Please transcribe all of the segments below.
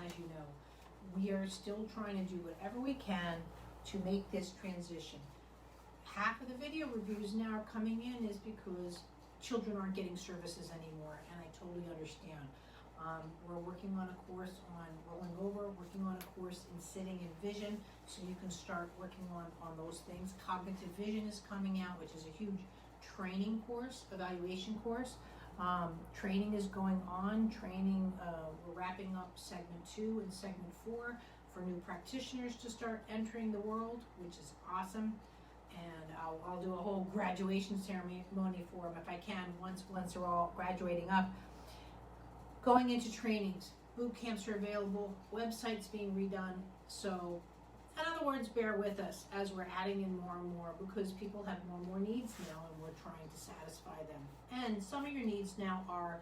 as you know. We are still trying to do whatever we can to make this transition. Half of the video reviews now are coming in is because children aren't getting services anymore, and I totally understand. We're working on a course on rolling over, working on a course in sitting and vision, so you can start working on those things. Cognitive vision is coming out, which is a huge training course, evaluation course. Training is going on. We're wrapping up segment 2 and segment 4 for new practitioners to start entering the world, which is awesome. And I'll do a whole graduation ceremony for them if I can once they're all graduating up. Going into trainings, boot camps are available, websites being redone. So, in other words, bear with us as we're adding in more and more, because people have more and more needs now, and we're trying to satisfy them. And some of your needs now are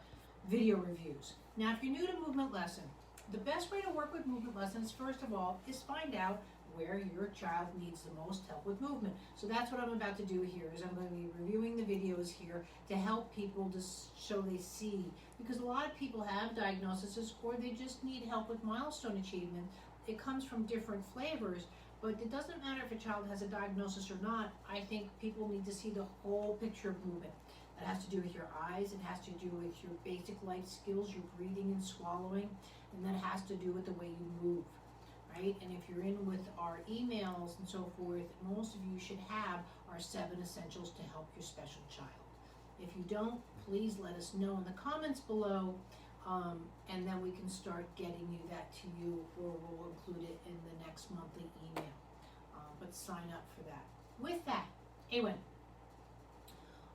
video reviews. Now, if you're new to Movement Lesson, the best way to work with Movement Lessons, first of all, is find out where your child needs the most help with movement. So that's what I'm about to do here, is I'm going to be reviewing the videos here to help people so they see, because a lot of people have diagnoses or they just need help with milestone achievement. It comes from different flavors, but it doesn't matter if a child has a diagnosis or not. I think people need to see the whole picture of movement. That has to do with your eyes, it has to do with your basic life skills, your breathing and swallowing, and that has to do with the way you move. Right? And if you're in with our emails and so forth, most of you should have our 7 essentials to help your special child. If you don't, please let us know in the comments below, and then we can start getting you that to you, or we'll include it in the next monthly email. But sign up for that. With that, Awen,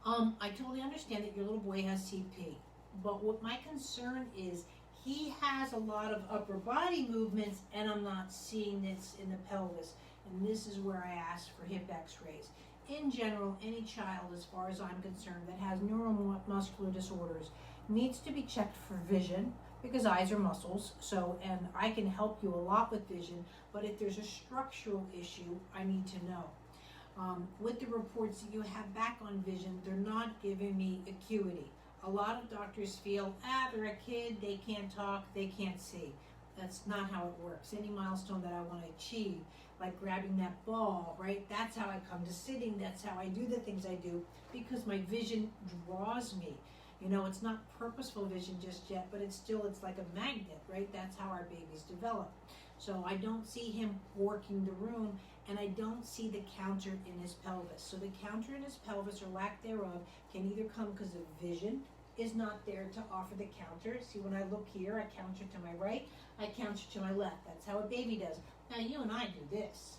I totally understand that your little boy has CP, but what my concern is, he has a lot of upper body movements, and I'm not seeing this in the pelvis. And this is where I asked for hip x-rays. In general, any child, as far as I'm concerned, that has neuromuscular disorders needs to be checked for vision, because eyes are muscles. So, and I can help you a lot with vision, but if there's a structural issue, I need to know. With the reports that you have back on vision, they're not giving me acuity. A lot of doctors feel, they're a kid, they can't talk, they can't see. That's not how it works. Any milestone that I want to achieve, like grabbing that ball, right? That's how I come to sitting, that's how I do the things I do, because my vision draws me. You know, it's not purposeful vision just yet, but it's like a magnet, right? That's how our babies develop. So I don't see him working the room, and I don't see the counter in his pelvis. So the counter in his pelvis, or lack thereof, can either come because of vision is not there to offer the counter. See, when I look here, I counter to my right, I counter to my left. That's how a baby does. Now, you and I do this.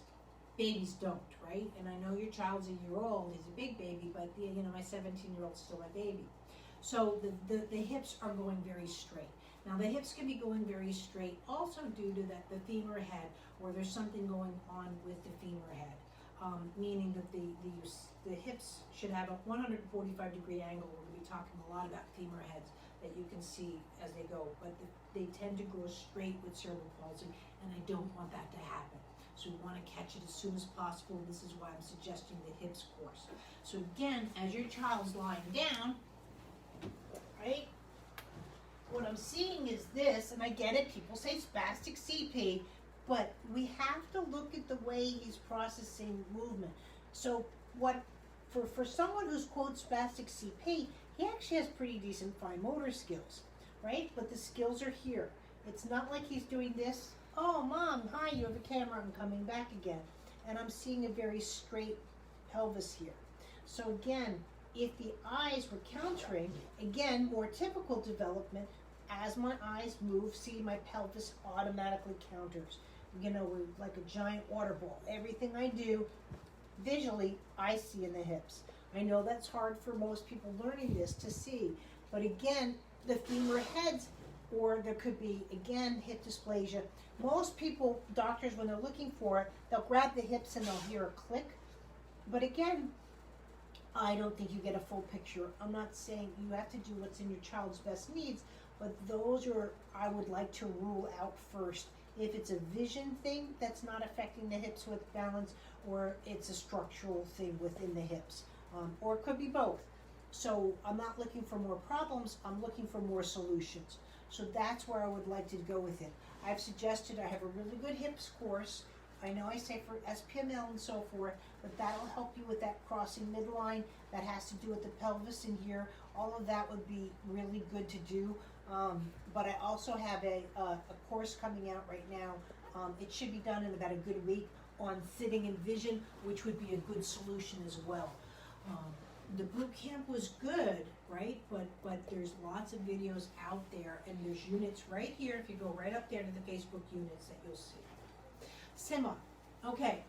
Babies don't, right? And I know your child's a year old, he's a big baby, but my 17-year-old's still my baby. So the hips are going very straight. Now, the hips can be going very straight also due to the femur head, or there's something going on with the femur head. Meaning that the hips should have a 145-degree angle. We're going to be talking a lot about femur heads that you can see as they go, but they tend to grow straight with cerebral palsy, and I don't want that to happen. So we want to catch it as soon as possible. This is why I'm suggesting the hips course. So again, as your child's lying down, right, what I'm seeing is this, and I get it, people say spastic CP, but we have to look at the way he's processing movement. So for someone who's quote spastic CP, he actually has pretty decent fine motor skills, right? But the skills are here. It's not like he's doing this, oh mom, hi, you have a camera, I'm coming back again. And I'm seeing a very straight pelvis here. So again, if the eyes were countering, again, more typical development, as my eyes move, see, my pelvis automatically counters. We're like a giant water ball. Everything I do, visually, I see in the hips. I know that's hard for most people learning this to see, but again, the femur heads, or there could be, again, hip dysplasia. Most people, doctors, when they're looking for it, they'll grab the hips and they'll hear a click. But again, I don't think you get a full picture. I'm not saying you have to do what's in your child's best needs, but those are, I would like to rule out first. If it's a vision thing that's not affecting the hips with balance, or it's a structural thing within the hips, or it could be both. So I'm not looking for more problems, I'm looking for more solutions. So that's where I would like to go with it. I've suggested, I have a really good hips course. I know I say for SPML and so forth, but that'll help you with that crossing midline. That has to do with the pelvis in here. All of that would be really good to do. But I also have a course coming out right now. It should be done in about a good week on sitting in vision, which would be a good solution as well. The boot camp was good, right? But there's lots of videos out there, and there's units right here. If you go right up there to the Facebook units that you'll see. Sima, okay.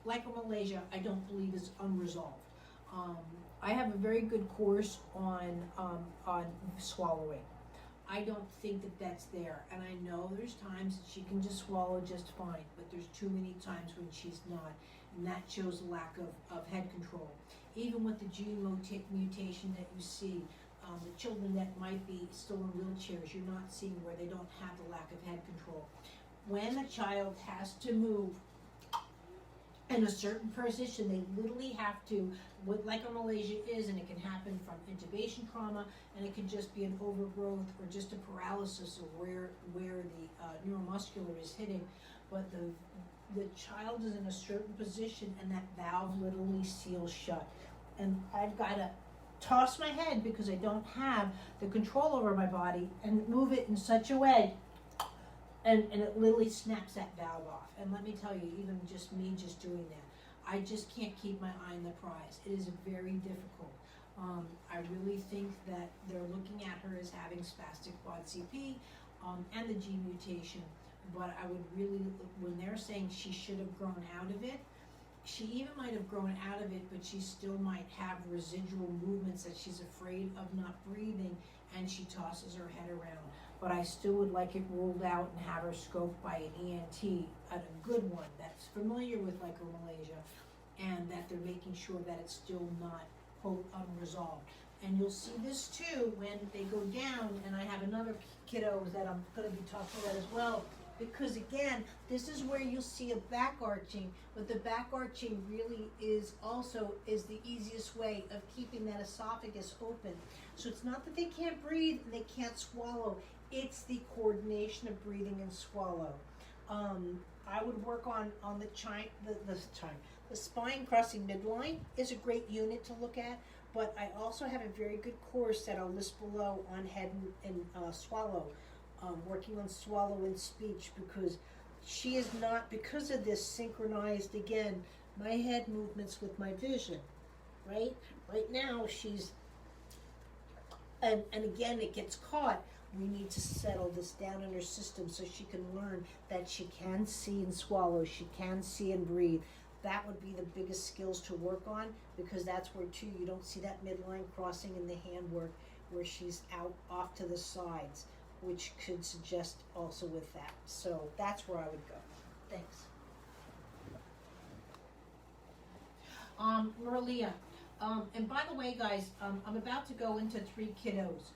Like Malaysia, I don't believe is unresolved. I have a very good course on swallowing. I don't think that that's there, and I know there's times that she can just swallow just fine, but there's too many times when she's not, and that shows lack of head control. Even with the gene mutation that you see, the children that might be still in wheelchairs, you're not seeing where they don't have the lack of head control. When a child has to move in a certain position, they literally have to, what Malaysia is, and it can happen from intubation trauma, and it can just be an overgrowth or just a paralysis of where the neuromuscular is hitting. But the child is in a certain position, and that valve literally seals shut. And I've got to toss my head because I don't have the control over my body and move it in such a way, and it literally snaps that valve off. And let me tell you, even just me just doing that, I just can't keep my eye on the prize. It is very difficult. I really think that they're looking at her as having spastic quad CP and the gene mutation. But I would really, when they're saying she should have grown out of it, she even might have grown out of it, but she still might have residual movements that she's afraid of not breathing, and she tosses her head around. But I still would like it ruled out and have her scoped by an ENT, a good one that's familiar with Malaysia, and that they're making sure that it's still not, quote, unresolved. And you'll see this too when they go down, and I have another kiddo that I'm going to be talking about as well, because again, this is where you'll see a back arching, but the back arching really is the easiest way of keeping that esophagus open. So it's not that they can't breathe and they can't swallow, it's the coordination of breathing and swallow. I would work on the spine crossing midline is a great unit to look at, but I also have a very good course that I'll list below on head and swallow, working on swallow and speech, because she is not, because of this, synchronized again, my head movements with my vision, right? Right now she's, and again it gets caught. We need to settle this down in her system so she can learn that she can see and swallow, she can see and breathe. That would be the biggest skills to work on, because that's where too you don't see that midline crossing in the handwork where she's out off to the sides, which could suggest also with that. So that's where I would go. Thanks. Merlia. And by the way, guys, I'm about to go into 3 kiddos.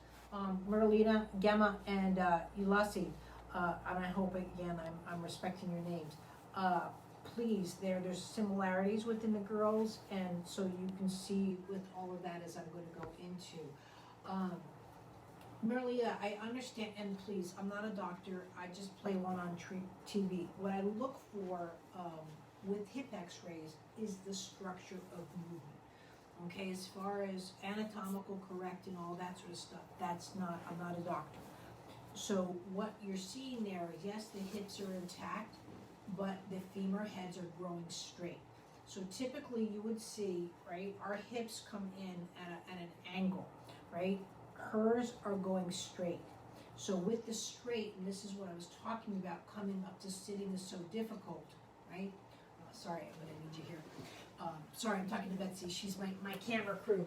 Merlina, Gemma, and Ulasi, and I hope again I'm respecting your names. Please, there's similarities within the girls, and so you can see with all of that as I'm going to go into. Merlia, I understand, and please, I'm not a doctor. I just play one on TV. What I look for with hip X-rays is the structure of movement. Okay, as far as anatomical correct and all that sort of stuff, I'm not a doctor. So what you're seeing there is, yes, the hips are intact, but the femur heads are growing straight. So typically you would see, right, our hips come in at an angle, right? Hers are going straight. So with the straight, and this is what I was talking about, coming up to sitting is so difficult, right? Sorry, I'm gonna need you here. Sorry, I'm talking to Betsy. She's my camera crew.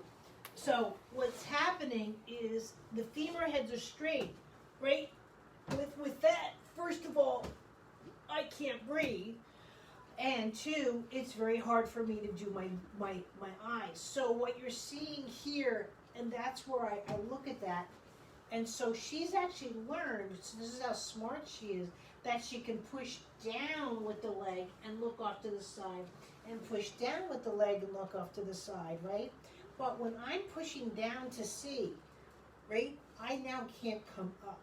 So what's happening is the femur heads are straight, right? With that, first of all, I can't breathe, and 2, it's very hard for me to do my eyes. So what you're seeing here, and that's where I look at that, and so she's actually learned, so this is how smart she is, that she can push down with the leg and look off to the side, and push down with the leg and look off to the side, right? But when I'm pushing down to see, right, I now can't come up.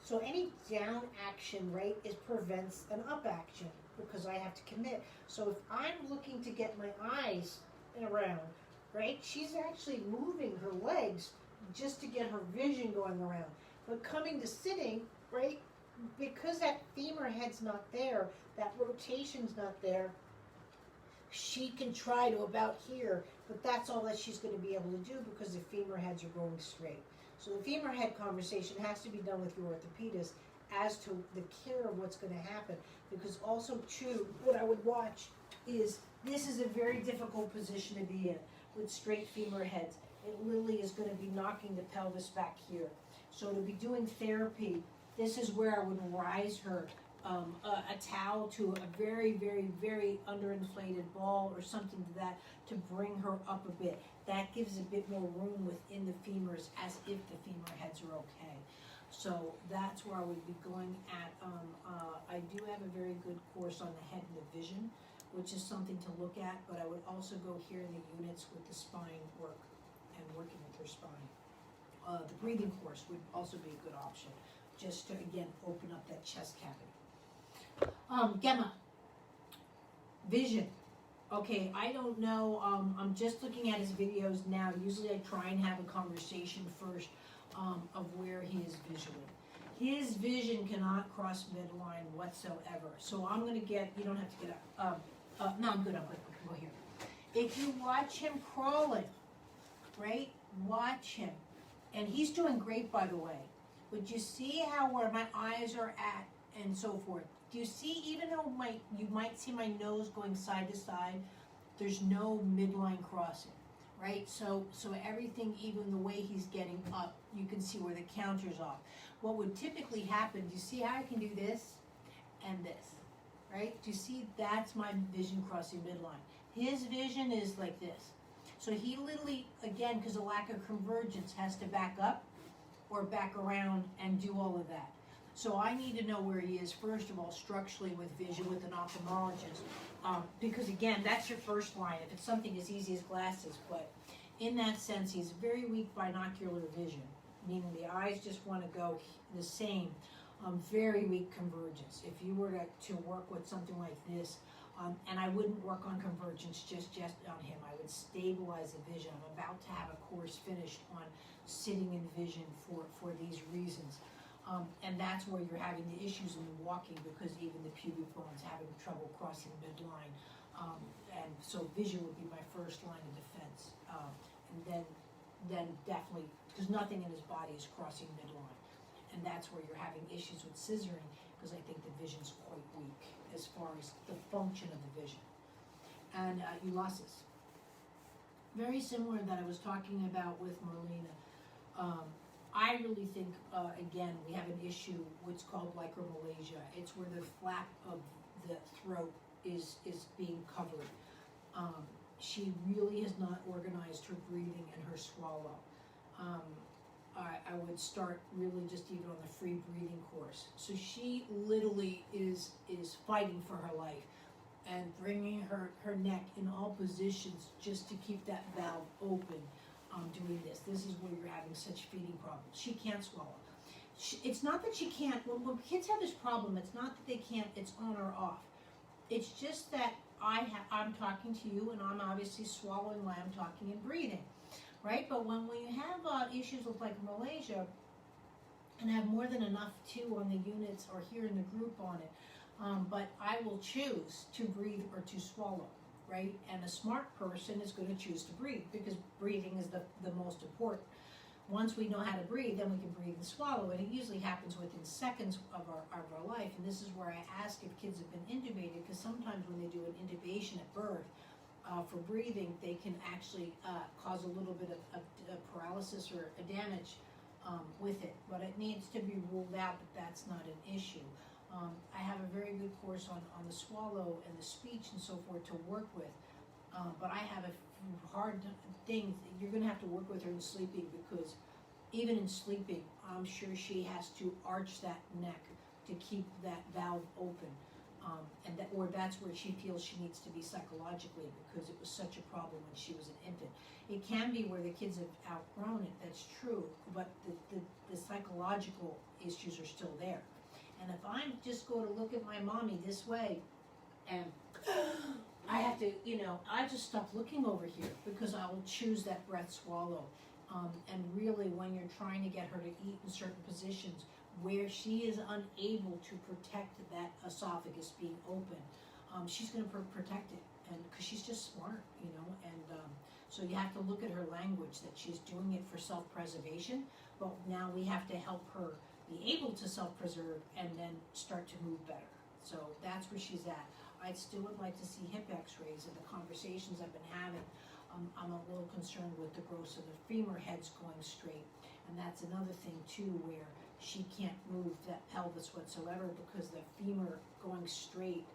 So any down action, right, prevents an up action because I have to commit. So if I'm looking to get my eyes around, right, she's actually moving her legs just to get her vision going around. But coming to sitting, right, because that femur head's not there, that rotation's not there, she can try to about here, but that's all that she's going to be able to do because the femur heads are going straight. So the femur head conversation has to be done with your orthopedist as to the care of what's going to happen. Because also, too, what I would watch is this is a very difficult position to be in with straight femur heads. It literally is going to be knocking the pelvis back here. So to be doing therapy, this is where I would rise her a towel to a very, very, very underinflated ball or something to that to bring her up a bit. That gives a bit more room within the femurs as if the femur heads are okay. So that's where I would be going at. I do have a very good course on the head and the vision, which is something to look at, but I would also go here in the units with the spine work and working with her spine. The breathing course would also be a good option, just to, again, open up that chest cavity. Gemma, vision. Okay, I don't know, I'm just looking at his videos now. Usually I try and have a conversation first of where he is visually. His vision cannot cross midline whatsoever. So I'm gonna get, you don't have to get up. No, I'm good, go here. If you watch him crawling, right, watch him. And he's doing great, by the way. But you see how where my eyes are at and so forth. Do you see, even though you might see my nose going side to side, there's no midline crossing, right? So everything, even the way he's getting up, you can see where the counter's off. What would typically happen, do you see how I can do this and this, right? Do you see, that's my vision crossing midline. His vision is like this. So he literally, again, because of lack of convergence, has to back up or back around and do all of that. So I need to know where he is, first of all, structurally with vision with an ophthalmologist. Because again, that's your first line, if it's something as easy as glasses. But in that sense, he's very weak binocular vision, meaning the eyes just want to go the same. Very weak convergence. If you were to work with something like this, and I wouldn't work on convergence just on him, I would stabilize the vision. I'm about to have a course finished on sitting in vision for these reasons. And that's where you're having the issues in the walking, because even the pubic bone's having trouble crossing midline. And so vision would be my first line of defense. And then definitely, because nothing in his body is crossing midline. And that's where you're having issues with scissoring, because I think the vision's quite weak as far as the function of the vision. And Ulysses. Very similar that I was talking about with Marlena. I really think, again, we have an issue, what's called lycomalacia. It's where the flap of the throat is being covered. She really has not organized her breathing and her swallow. I would start really just even on the free breathing course. So she literally is fighting for her life and bringing her neck in all positions just to keep that valve open. Doing this. This is where you're having such feeding problems. She can't swallow. It's not that she can't, when kids have this problem, it's not that they can't, it's on or off. It's just that I'm talking to you and I'm obviously swallowing while I'm talking and breathing, right? But when you have issues with like Malaysia and have more than enough too on the units or here in the group on it, but I will choose to breathe or to swallow. Right? And a smart person is going to choose to breathe, because breathing is the most important. Once we know how to breathe, then we can breathe and swallow, and it usually happens within seconds of our life. And this is where I ask if kids have been intubated, because sometimes when they do an intubation at birth for breathing, they can actually cause a little bit of paralysis or a damage with it. But it needs to be ruled out that that's not an issue. I have a very good course on the swallow and the speech and so forth to work with, but I have a hard thing. You're going to have to work with her in sleeping, because even in sleeping, I'm sure she has to arch that neck to keep that valve open. And that, or that's where she feels she needs to be psychologically because it was such a problem when she was an infant. It can be where the kids have outgrown it, that's true, but the psychological issues are still there. And if I'm just going to look at my mommy this way, and I have to, I just stop looking over here because I will choose that breath swallow. And really, when you're trying to get her to eat in certain positions where she is unable to protect that esophagus being open, she's going to protect it, and because she's just smart, and so you have to look at her language, that she's doing it for self-preservation, but now we have to help her be able to self-preserve and then start to move better. So that's where she's at. I still would like to see hip x-rays, and the conversations I've been having, I'm a little concerned with the growth of the femur heads going straight, and that's another thing too, where she can't move that pelvis whatsoever because the femur going straight.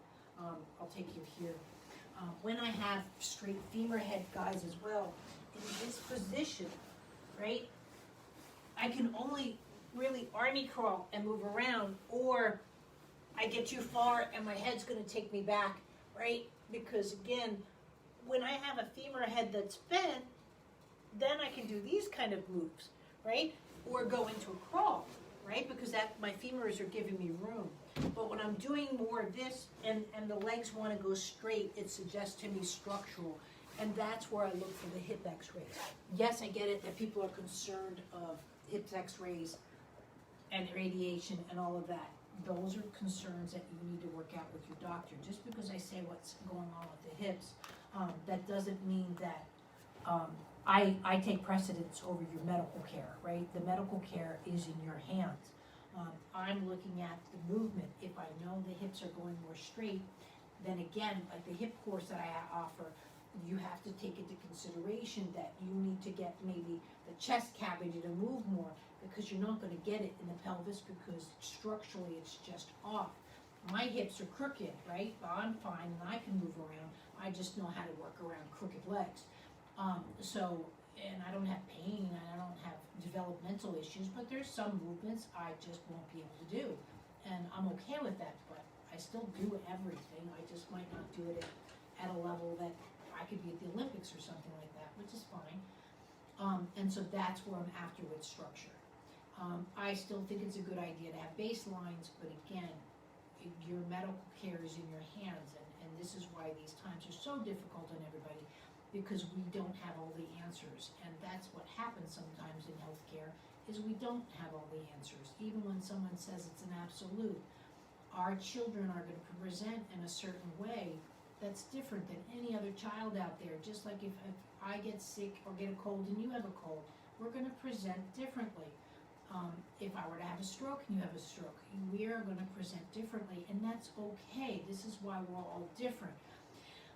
I'll take you here. When I have straight femur head guys as well, in this position, right, I can only really army crawl and move around, or I get too far and my head's going to take me back, right? Because again, when I have a femur head that's bent, then I can do these kind of moves, right? Or go into a crawl, right? Because that my femurs are giving me room. But when I'm doing more of this and the legs want to go straight, it suggests to me structural. And that's where I look for the hip x-rays. Yes, I get it that people are concerned of hip x-rays and radiation and all of that. Those are concerns that you need to work out with your doctor. Just because I say what's going on with the hips, that doesn't mean that I take precedence over your medical care, right? The medical care is in your hands. I'm looking at the movement. If I know the hips are going more straight, then again, like the hip course that I offer, you have to take into consideration that you need to get maybe the chest cavity to move more, because you're not going to get it in the pelvis because structurally it's just off. My hips are crooked, right? But I'm fine and I can move around. I just know how to work around crooked legs. And I don't have pain and I don't have developmental issues, but there's some movements I just won't be able to do. And I'm okay with that, but I still do everything. I just might not do it at a level that I could be at the Olympics or something like that, which is fine. And so that's where I'm after with structure. I still think it's a good idea to have baselines, but again, your medical care is in your hands, and this is why these times are so difficult on everybody, because we don't have all the answers, and that's what happens sometimes in healthcare, is we don't have all the answers. Even when someone says it's an absolute, our children are going to present in a certain way that's different than any other child out there. Just like if I get sick or get a cold and you have a cold, we're going to present differently. If I were to have a stroke and you have a stroke, we are going to present differently, and that's okay. This is why we're all different.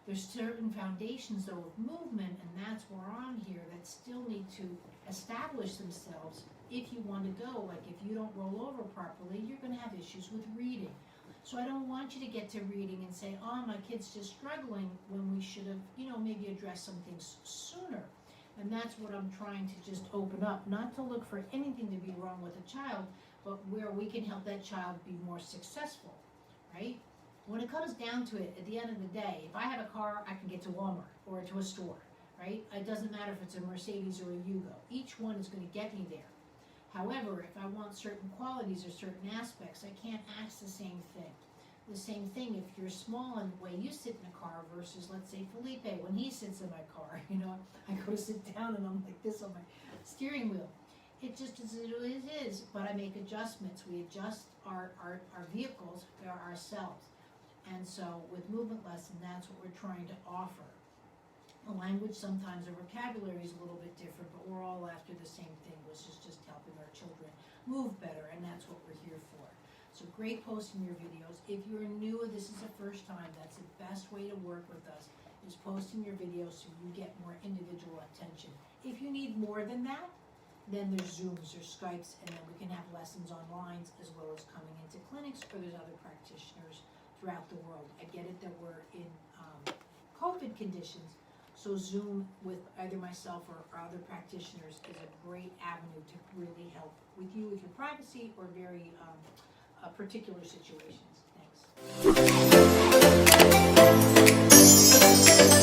There's certain foundations though of movement, and that's where I'm here, that still need to establish themselves if you want to go. Like if you don't roll over properly, you're going to have issues with reading. So I don't want you to get to reading and say, oh, my kid's just struggling, when we should have, maybe addressed some things sooner. And that's what I'm trying to just open up, not to look for anything to be wrong with a child, but where we can help that child be more successful, right? When it comes down to it, at the end of the day, if I have a car, I can get to Walmart or to a store, right? It doesn't matter if it's a Mercedes or a Yugo. Each one is going to get me there. However, if I want certain qualities or certain aspects, I can't ask the same thing. The same thing if you're small and the way you sit in a car versus, let's say, Felipe, when he sits in my car, I go to sit down and I'm like this on my steering wheel. It just is it is, but I make adjustments. We adjust our vehicles, ourselves. And so with Movement Lesson, that's what we're trying to offer. The language, sometimes the vocabulary is a little bit different, but we're all after the same thing, which is just helping our children move better, and that's what we're here for. So great posting your videos. If you're new and this is the first time, that's the best way to work with us, is posting your videos so you get more individual attention. If you need more than that, then there's Zooms or Skypes, and then we can have lessons online as well as coming into clinics, or there's other practitioners throughout the world. I get it that we're in COVID conditions, so Zoom with either myself or other practitioners is a great avenue to really help with you with your privacy or very particular situations.